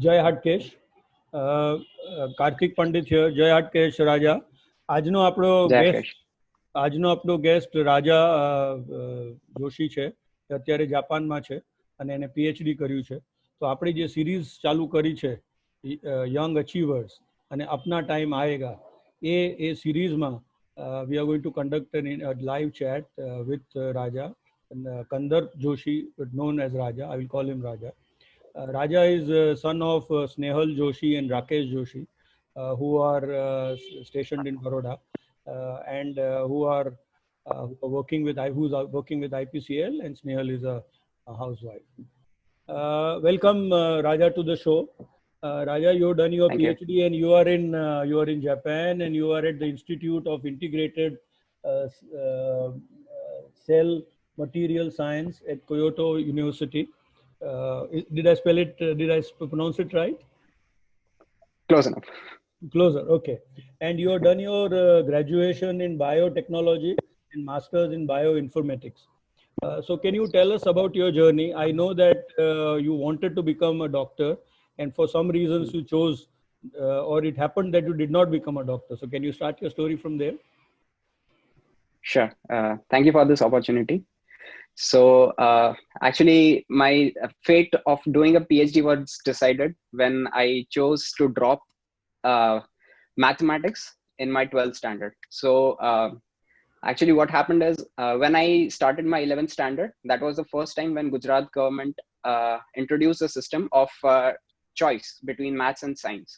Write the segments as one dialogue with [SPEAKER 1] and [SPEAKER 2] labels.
[SPEAKER 1] જય હાટકેશ. કાર્તિક પંડિત here. જય હાટકેશ રાજા. આજનો આપણો
[SPEAKER 2] જય
[SPEAKER 1] ગેસ્ટ
[SPEAKER 2] કેશ.
[SPEAKER 1] આજનો આપણો ગેસ્ટ રાજા જોશી છે. તે અત્યારે જાપાનમાં છે અને એને પીએચડી કર્યું છે. તો આપણી જે સિરીઝ ચાલુ કરી છે યંગ અચીવર્સ અને અપના ટાઈમ આએગા એ સિરીઝમાં we are going to conduct a live chat with Raja Kandarp Joshi, known as Raja. I will call him Raja. Raja is son of Snehal Joshi and Rakesh Joshi, who are stationed in Baroda and who are working with who's working with IPCL, and Snehal is a housewife. Welcome, Raja, to the show. Raja, you've done your
[SPEAKER 2] Thank you.
[SPEAKER 1] PhD and you are in Japan, and you are at the Institute of Integrated Cell Material Science at Kyoto University. Did I spell it? Did I pronounce it right?
[SPEAKER 2] Close enough.
[SPEAKER 1] Closer, okay. And you have done your graduation in biotechnology and masters in bioinformatics. So can you tell us about your journey? I know that you wanted to become a doctor, and for some reasons you chose, or it happened that you did not become a doctor. So can you start your story from there?
[SPEAKER 2] Sure. Thank you for this opportunity. So actually, my fate of doing a PhD was decided when I chose to drop mathematics in my 12th standard. So actually what happened is when I started my 11th standard, that was the first time when Gujarat government introduced a system of choice between maths and science.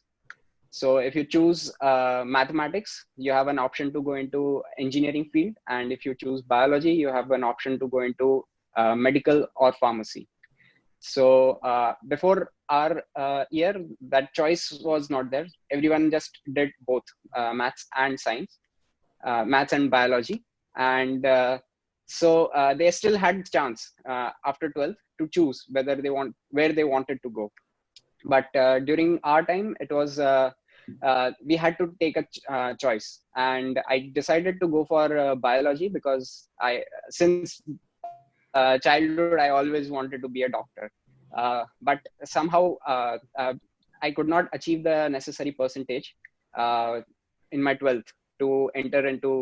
[SPEAKER 2] So if you choose mathematics, you have an option to go into engineering field, and if you choose biology, you have an option to go into medical or pharmacy. So before our year, that choice was not there. Everyone just did both maths and science, maths and biology, and so they still had chance after 12 to choose whether they where they wanted to go. But during our time, it was we had to take a choice, and I decided to go for biology because since childhood, I always wanted to be a doctor. But somehow I could not achieve the necessary percentage in my 12th to enter into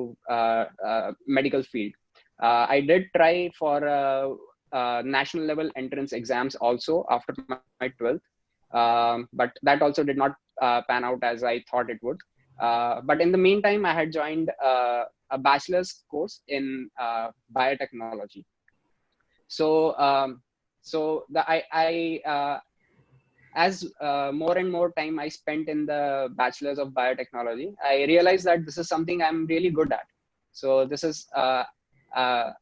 [SPEAKER 2] medical field. I did try for national level entrance exams also after my 12th, but that also did not pan out as I thought it would. But in the meantime, I had joined a bachelor's course in biotechnology. So as more and more time I spent in the bachelor's of biotechnology, I realized that this is something I'm really good at. So this is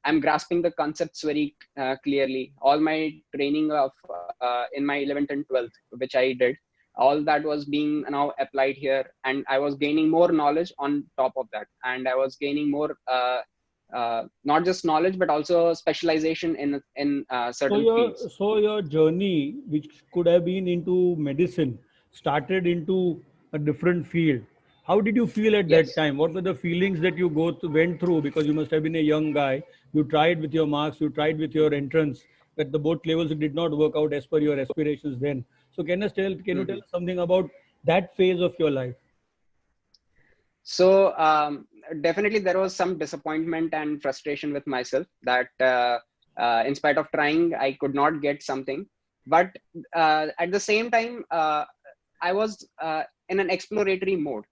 [SPEAKER 2] I'm grasping the concepts very clearly. All my training of in my 11th and 12th, which I did, all that was being now applied here, and I was gaining more knowledge on top of that, and I was gaining more not just knowledge but also specialization in certain fields.
[SPEAKER 1] So your journey, which could have been into medicine, started into a different field. How did you feel at that
[SPEAKER 2] Yes.
[SPEAKER 1] time? What were the feelings that you went through? Because you must have been a young guy. You tried with your marks, you tried with your entrance, but the both levels did not work out as per your aspirations then. So can you tell us something about that phase of your life?
[SPEAKER 2] So definitely there was some disappointment and frustration with myself that in spite of trying, I could not get something. But at the same time, I was in an exploratory mode,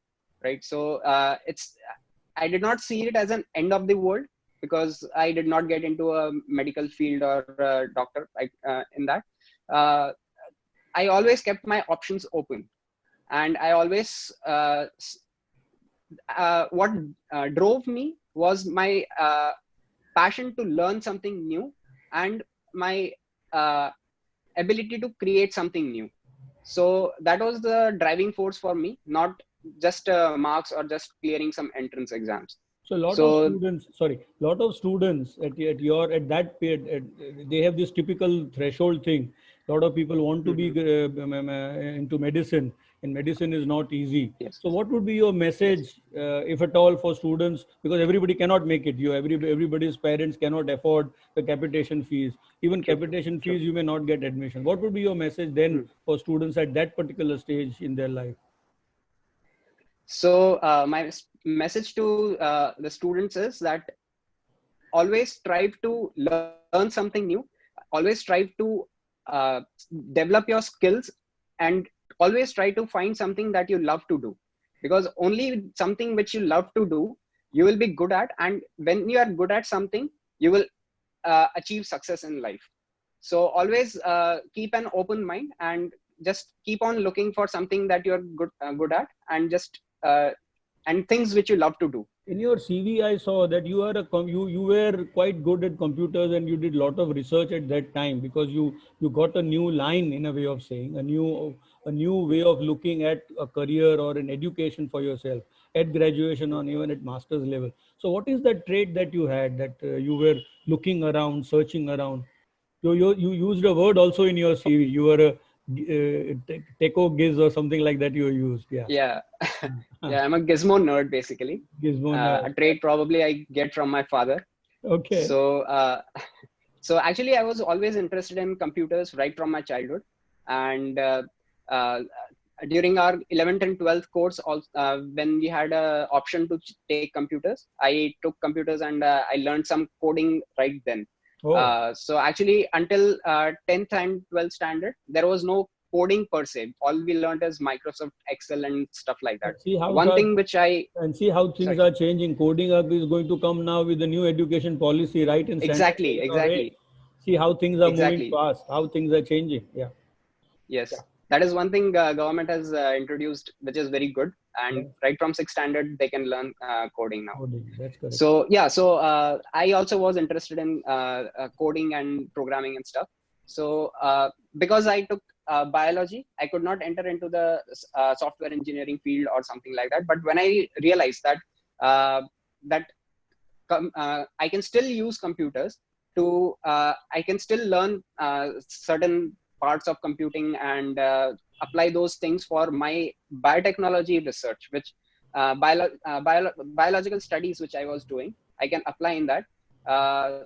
[SPEAKER 2] right? So I did not see it as an end of the world because I did not get into a medical field or a doctor like in that. I always kept my options open, and I always what drove me was my passion to learn something new and my ability to create something new. So that was the driving force for me, not just marks or just clearing some entrance exams.
[SPEAKER 1] So a lot of
[SPEAKER 2] So
[SPEAKER 1] students, sorry, lot of students at that period, they have this typical threshold thing. A lot of people want to be
[SPEAKER 2] mhm,
[SPEAKER 1] into medicine, and medicine is not easy.
[SPEAKER 2] yes,
[SPEAKER 1] So what would be your
[SPEAKER 2] yes,
[SPEAKER 1] message, if at all, for students? Because everybody cannot make it. Everybody's parents cannot afford the capitation fees. Even
[SPEAKER 2] true,
[SPEAKER 1] capitation
[SPEAKER 2] true.
[SPEAKER 1] fees, you may not get admission. What would be your message then
[SPEAKER 2] Hmm.
[SPEAKER 1] for students at that particular stage in their life?
[SPEAKER 2] So my message to the students is that always strive to learn something new, always strive to uh, develop your skills, and always try to find something that you love to do, because only something which you love to do you will be good at, and when you are good at something you will achieve success in life. So always keep an open mind and just keep on looking for something that you're good at, and just and things which you love to do.
[SPEAKER 1] In your CV, I saw that you were quite good at computers, and you did a lot of research at that time, because you got a new line, in a way of saying, a new way of looking at a career or an education for yourself at graduation, or even at master's level. So what is that trait that you had, that you were looking around, searching around? You used a word also in your CV. You were a techo giz or something like that. You used, yeah.
[SPEAKER 2] Yeah.
[SPEAKER 1] Huh.
[SPEAKER 2] Yeah, I'm a gizmo nerd basically.
[SPEAKER 1] Gizmo
[SPEAKER 2] A
[SPEAKER 1] nerd.
[SPEAKER 2] trait probably I get from my father.
[SPEAKER 1] Okay.
[SPEAKER 2] So so actually I was always interested in computers right from my childhood, and uh, during our 11th and 12th course also, when we had a option to take computers, I took computers, and I learned some coding right then.
[SPEAKER 1] Oh.
[SPEAKER 2] So actually until 10th and 12th standard there was no coding per se. All we learned is Microsoft Excel and stuff like that.
[SPEAKER 1] But see how
[SPEAKER 2] One thing which I
[SPEAKER 1] and see how things
[SPEAKER 2] sorry
[SPEAKER 1] are changing. Coding up is going to come now with the new education policy, right? In standard
[SPEAKER 2] exactly,
[SPEAKER 1] seven or eight.
[SPEAKER 2] exactly,
[SPEAKER 1] See how things are moving
[SPEAKER 2] exactly.
[SPEAKER 1] fast. How things are changing. Yeah. Yeah.
[SPEAKER 2] Yes, that is one thing government has introduced, which is very good.
[SPEAKER 1] Yeah.
[SPEAKER 2] And right from sixth standard, they can learn coding now.
[SPEAKER 1] Coding. That's correct.
[SPEAKER 2] So yeah, so I also was interested in coding and programming and stuff. So because I took biology, I could not enter into the software engineering field or something like that. But when I realized that uh, that I can still use computers to I can still learn certain parts of computing, and apply those things for my biotechnology research, which biological studies which I was doing. I can apply in that. Uh,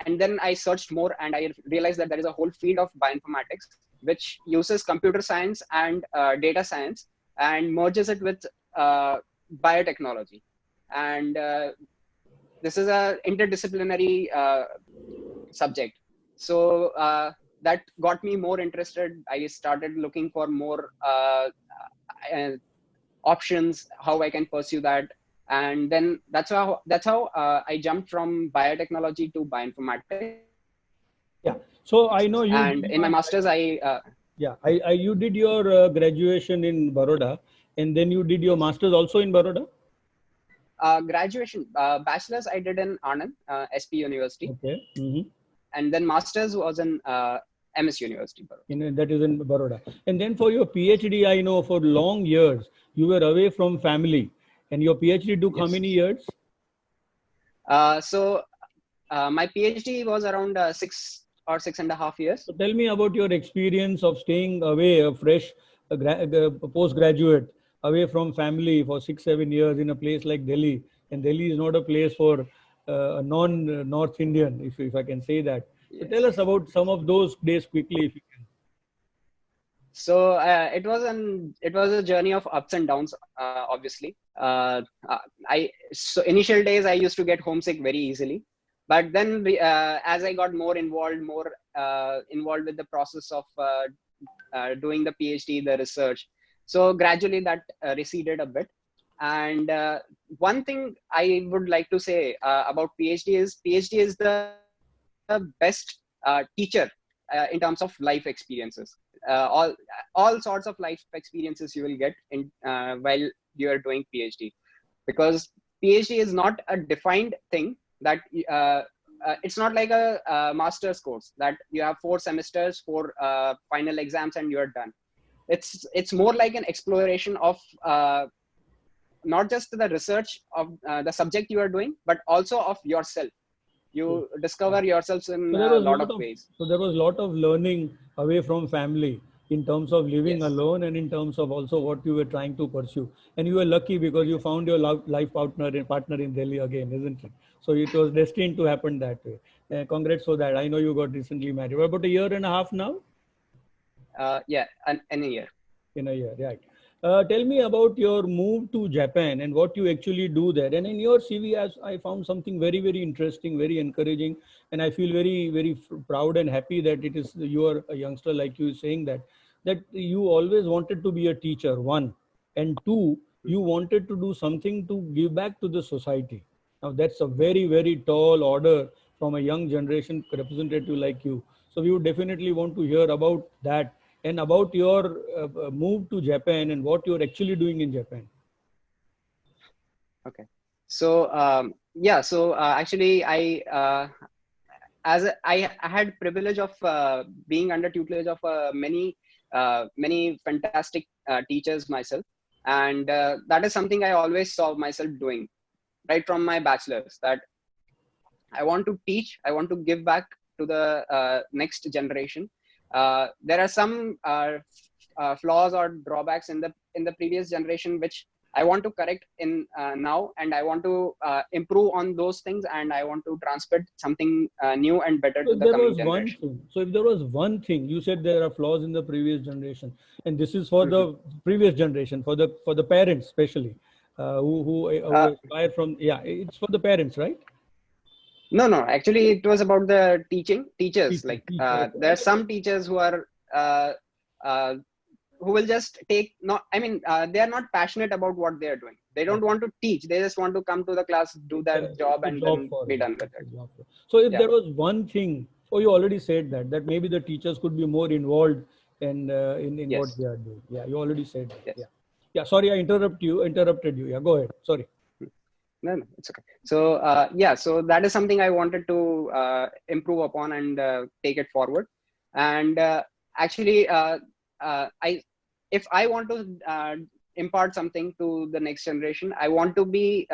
[SPEAKER 2] and then I searched more, and I realized that there is a whole field of bioinformatics which uses computer science and data science and merges it with uh, biotechnology. And this is a interdisciplinary subject. So that got me more interested. I started looking for more uh, options, how I can pursue that. And then that's how I jumped from biotechnology to bioinformatics.
[SPEAKER 1] Yeah.
[SPEAKER 2] And in my
[SPEAKER 1] So I know
[SPEAKER 2] masters,
[SPEAKER 1] you did your yeah. I you did your graduation in Baroda, and then you did your
[SPEAKER 2] yes,
[SPEAKER 1] masters also in Baroda.
[SPEAKER 2] graduation, bachelor's I did in Anand, SP University,
[SPEAKER 1] Okay. Mm-hmm.
[SPEAKER 2] and then masters was in MS University.
[SPEAKER 1] That is in Baroda. And then for your PhD, I know for long years you were away from family, and your PhD took how
[SPEAKER 2] Yes.
[SPEAKER 1] many years?
[SPEAKER 2] So my PhD was around 6 or 6.5 years.
[SPEAKER 1] So tell me about your experience of staying away, a fresh postgraduate, away from family for 6, 7 years in a place like Delhi. And Delhi is not a place for a non-North Indian, if I can say that. So tell
[SPEAKER 2] Yes.
[SPEAKER 1] us about some of those days quickly, if you can.
[SPEAKER 2] So it was a journey of ups and downs. Obviously, I so initial days I used to get homesick very easily, but then as I got more involved with the process of doing the PhD, the research, so gradually that receded a bit. And one thing I would like to say about PhD is the best teacher in terms of life experiences. All sorts of life experiences you will get in while you are doing PhD, because PhD is not a defined thing that it's not like a master's course that you have 4 semesters, 4 final exams, and you're done. It's more like an exploration of not just the research of the subject you are doing, but also of yourself. You discover yourselves in
[SPEAKER 1] So there
[SPEAKER 2] a
[SPEAKER 1] was
[SPEAKER 2] lot
[SPEAKER 1] lot
[SPEAKER 2] of
[SPEAKER 1] of
[SPEAKER 2] ways.
[SPEAKER 1] learning away from family in terms of living
[SPEAKER 2] Yes.
[SPEAKER 1] alone and in terms of also what you were trying to pursue. And you were lucky because you found your life partner in Delhi again, isn't it? So it was destined to happen that way. Congrats for that. I know you got recently married. What, about a year and a half now?
[SPEAKER 2] Yeah, in a year.
[SPEAKER 1] In a year, right? Tell me about your move to Japan and what you actually do there. And in your CV, as I found something very, very interesting, very encouraging, and I feel very, very proud and happy that it is you are a youngster like you saying that you always wanted to be a teacher. One, and two, you wanted to do something to give back to the society. Now that's a very, very tall order from a young generation representative like you. So we would definitely want to hear about that and about your move to Japan and what you're actually doing in Japan.
[SPEAKER 2] Okay. So yeah, so actually I had privilege of being under tutelage of many fantastic teachers myself, and that is something I always saw myself doing right from my bachelor's. That I want to teach, I want to give back to the next generation. There are some flaws or drawbacks in the previous generation which I want to correct in now, and I want to improve on those things, and I want to transmit something new and better
[SPEAKER 1] So
[SPEAKER 2] to
[SPEAKER 1] if
[SPEAKER 2] the
[SPEAKER 1] there
[SPEAKER 2] coming
[SPEAKER 1] was one
[SPEAKER 2] generation.
[SPEAKER 1] thing, so if there was one thing, you said there are flaws in the previous generation, and this is for
[SPEAKER 2] Mhm.
[SPEAKER 1] the previous generation, for the parents especially, who
[SPEAKER 2] Uh,
[SPEAKER 1] aspire from, yeah, it's for the parents, right?
[SPEAKER 2] no, no, actually, it was about the teachers.
[SPEAKER 1] Teacher,
[SPEAKER 2] Like
[SPEAKER 1] teacher. Okay,
[SPEAKER 2] there
[SPEAKER 1] I
[SPEAKER 2] are
[SPEAKER 1] get
[SPEAKER 2] some
[SPEAKER 1] it.
[SPEAKER 2] teachers who are uh, who will just take not. I mean, they are not passionate about what they are doing. They don't
[SPEAKER 1] Okay.
[SPEAKER 2] want to teach. They just want to come to the class, do their job,
[SPEAKER 1] It's a
[SPEAKER 2] and
[SPEAKER 1] job
[SPEAKER 2] then
[SPEAKER 1] for
[SPEAKER 2] be
[SPEAKER 1] them.
[SPEAKER 2] done with
[SPEAKER 1] It's a
[SPEAKER 2] it.
[SPEAKER 1] job for. So if
[SPEAKER 2] Yeah.
[SPEAKER 1] there was one thing, oh, you already said that maybe the teachers could be more involved in what
[SPEAKER 2] Yes.
[SPEAKER 1] they are doing. Yeah, you already said that.
[SPEAKER 2] Yes.
[SPEAKER 1] Yeah, yeah. Sorry, I interrupted you. Yeah, go ahead. Sorry.
[SPEAKER 2] No, no, it's okay. So yeah, so that is something I wanted to improve upon and take it forward. And actually, I if I want to impart something to the next generation, I want to be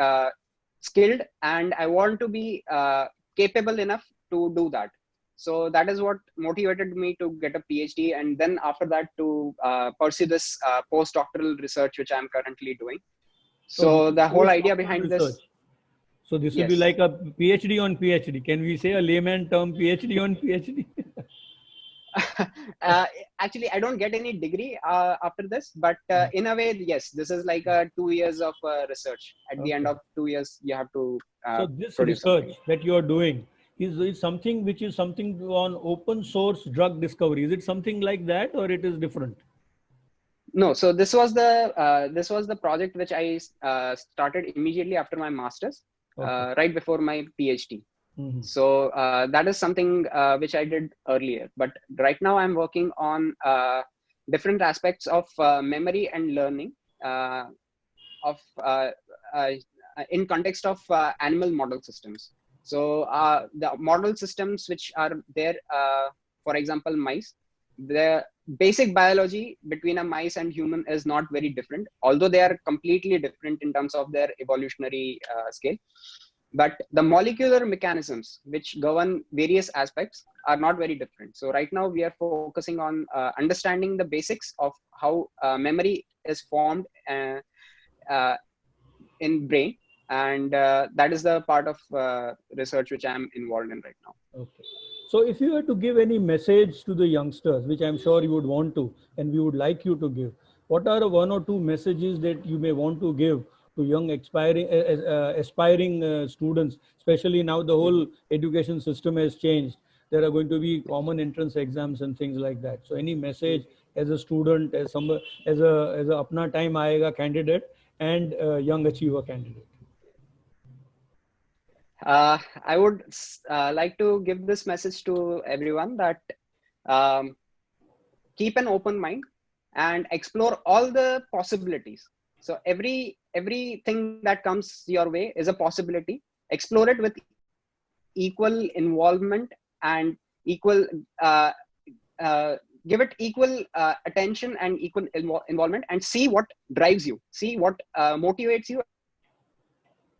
[SPEAKER 2] skilled, and I want to be capable enough to do that. So that is what motivated me to get a PhD, and then after that to pursue this postdoctoral research, which I'm currently doing.
[SPEAKER 1] Oh, this
[SPEAKER 2] So
[SPEAKER 1] is
[SPEAKER 2] the whole idea
[SPEAKER 1] postdoctoral
[SPEAKER 2] behind
[SPEAKER 1] research.
[SPEAKER 2] this,
[SPEAKER 1] So this will be
[SPEAKER 2] yes.
[SPEAKER 1] like a PhD on PhD. Can we say a layman term, PhD on PhD?
[SPEAKER 2] uh, Actually, I don't get any degree after this, but in a way, yes, this is like 2 years of research. At the end
[SPEAKER 1] Okay.
[SPEAKER 2] of 2 years, you have to
[SPEAKER 1] So this
[SPEAKER 2] produce
[SPEAKER 1] research
[SPEAKER 2] something.
[SPEAKER 1] that you are doing is something which is something on open source drug discovery. Is it something like that or it is different?
[SPEAKER 2] No, so this was the project which I started immediately after my master's,
[SPEAKER 1] Okay.
[SPEAKER 2] right before my PhD.
[SPEAKER 1] Mhm.
[SPEAKER 2] So that is something which I did earlier. But right now, I'm working on different aspects of memory and learning. Of uh, in context of animal model systems. So the model systems which are there, for example, mice, the basic biology between a mice and human is not very different, although they are completely different in terms of their evolutionary scale. But the molecular mechanisms which govern various aspects are not very different. So right now we are focusing on understanding the basics of how memory is formed uh, in brain, and that is the part of research which I'm involved in right now.
[SPEAKER 1] Okay. So if you were to give any message to the youngsters, which I'm sure you would want to, and we would like you to give, what are the one or two messages that you may want to give to young aspiring students, especially now the whole education system has changed. There are going to be common entrance exams and things like that. So any message as a student, as a apna time aayega candidate and young achiever candidate.
[SPEAKER 2] I would like to give this message to everyone that um, keep an open mind and explore all the possibilities. So everything that comes your way is a possibility. Explore it with equal involvement and equal uh, uh, give it equal attention and equal involvement, and see what drives you, see what motivates you,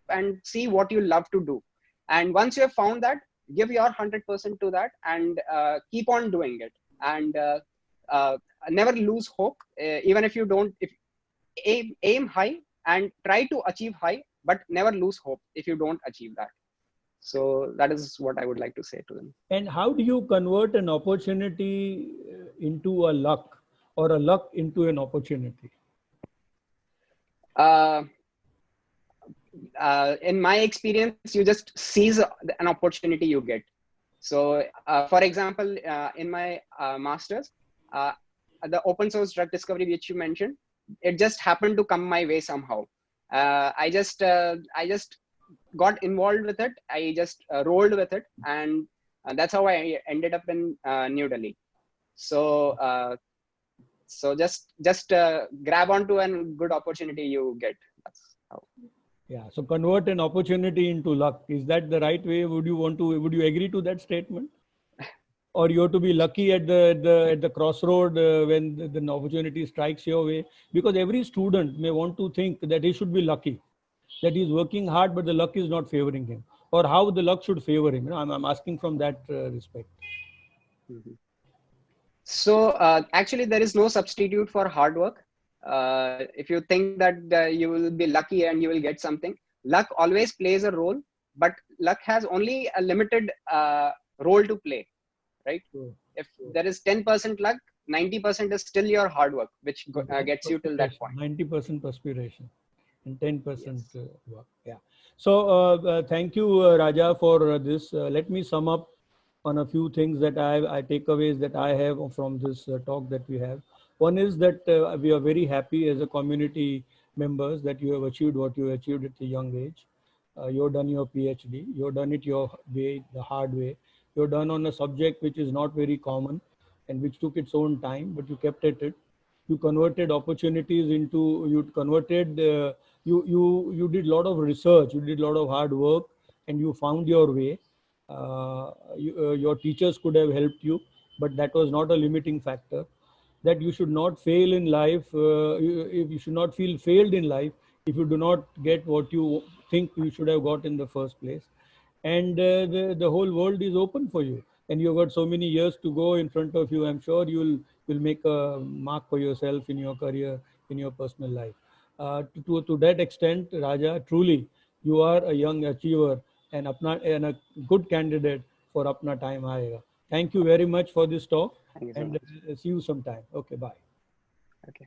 [SPEAKER 2] and see what you love to do. And once you have found that, give your 100% to that, and keep on doing it, and uh, never lose hope. Even if you don't, if aim high and try to achieve high, but never lose hope if you don't achieve that. So that is what I would like to say to them.
[SPEAKER 1] And how do you convert an opportunity into a luck, or a luck into an opportunity?
[SPEAKER 2] Uh, in my experience, you just seize an opportunity you get. So, for example, in my master's, uh, the open source drug discovery which you mentioned, it just happened to come my way somehow. I just got involved with it. I just rolled with it, and that's how I ended up in New Delhi. So, just grab onto a good opportunity you get. That's how.
[SPEAKER 1] Yeah. So convert an opportunity into luck. Is that the right way? Would you agree to that statement? Or you have to be lucky at the crossroad when the opportunity strikes your way? Because every student may want to think that he should be lucky, that he's working hard, but the luck is not favoring him, or how the luck should favor him. I'm asking from that respect.
[SPEAKER 2] Mhm. So actually, there is no substitute for hard work. If you think that you will be lucky and you will get something, luck always plays a role, but luck has only a limited role to play, right?
[SPEAKER 1] So,
[SPEAKER 2] If there is 10% luck, 90% is still your hard work, which
[SPEAKER 1] that's
[SPEAKER 2] gets you till that point.
[SPEAKER 1] 90% perspiration and 10%
[SPEAKER 2] Yes.
[SPEAKER 1] work. Yeah. So thank you, Raja, for this. Let me sum up on a few things that I takeaways that I have from this talk that we have. One is that we are very happy as a community members that you have achieved what you achieved at a young age. You've done your PhD. You've done it your way, the hard way. You've done on a subject which is not very common and which took its own time, but you kept at it. You converted opportunities into, you converted, you did a lot of research, you did a lot of hard work, and you found your way. Your teachers could have helped you, but that was not a limiting factor. That you should not fail in life, you should not feel failed in life if you do not get what you think you should have got in the first place. And the whole world is open for you, and you've got so many years to go in front of you. I'm sure you'll make a mark for yourself in your career, in your personal life. To that extent, Raja, truly you are a young achiever and a good candidate for Apna Time Aayega. Thank you very much for this talk,
[SPEAKER 2] Thank you so
[SPEAKER 1] and
[SPEAKER 2] much.
[SPEAKER 1] see you sometime. Okay, bye.
[SPEAKER 2] Okay.